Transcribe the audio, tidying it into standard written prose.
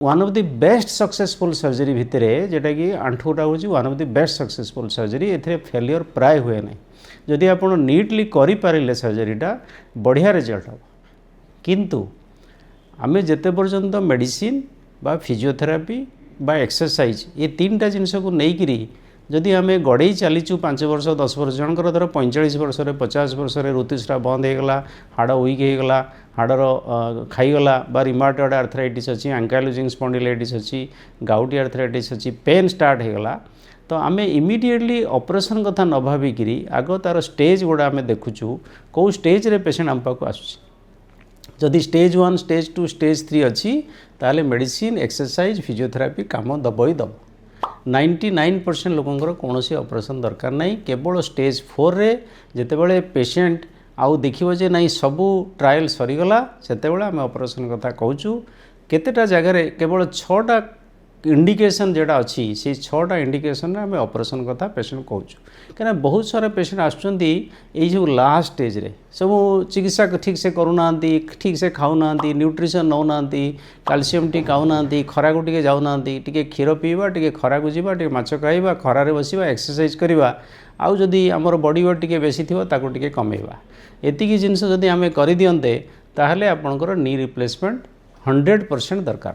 One of the best successful surgery भितर जेटा कि आंठुटा हूँ one of the best successful surgery A failure प्राय हुए ना जदि आप नीटली करें सर्जरीटा बढ़िया रिजल्ट हम किंतु आमे जेते पर्यंत मेडिसिन बा फिजियोथेरापी बा एक्सरसाइज ये तीन टा जिनस को लेकिरी जदि आम गड़े चलीचु 5 वर्ष 10 वर्ष जनकर धर 45 वर्ष 50 वर्ष ऋतुस्राव बंद होगला हाड़ वीक होगला हाड़र खाईगला बा रिमाटॉयड आर्थराइटिस अच्छी एंकाइलोजिंग स्पॉन्डिलाइटिस अच्छी गाउटी आर्थराइटिस अच्छी पेन स्टार्ट होगला तो आम इमिडिएटली ऑपरेशन कथा न भाविकी आग तार स्टेज गुड़ा आम देखुचु कौ स्टेज रे पेशेंट आम पाक आसुची जदि स्टेज 1 स्टेज 2 स्टेज 3 अच्छी ताले मेडिसिन एक्सरसाइज फिजियोथेरापी काम दब ही दब 99% लोकंर कौन सी ऑपरेशन दरकार नहीं केवल स्टेज 4 रे जितेबाला पेशेंट आउ देखिबो जे नहीं सबू ट्रायल सरीगला सेतेबाला आम ऑपरेशन कथा कहूँ केतेटा जगार केवल 6टा इंडिकेशन जेटा अच्छी से 6टा इंडिकेशन आम ऑपरेशन कथा पेशेंट कहूँ कहीं बहुत सारा पेशेंट आसुँच जो लास्ट स्टेज रे सब चिकित्सा ठीक से करूना ठीक से खाऊना न्यूट्रिशन नौना कैल्शियम टी खाऊना खरा को टे जाऊना टे क्षीर पीवा टे खरा को जावा टे माछ खाइबा खरारे बसवा एक्सरसाइज करवा आउ जदि आमर बॉडी वेट टे बेसी थी टे कमेवा एतिकी जिनस जदि आम कर दियंते ताहले आपणकर नी रिप्लेसमेंट 100% दरकार।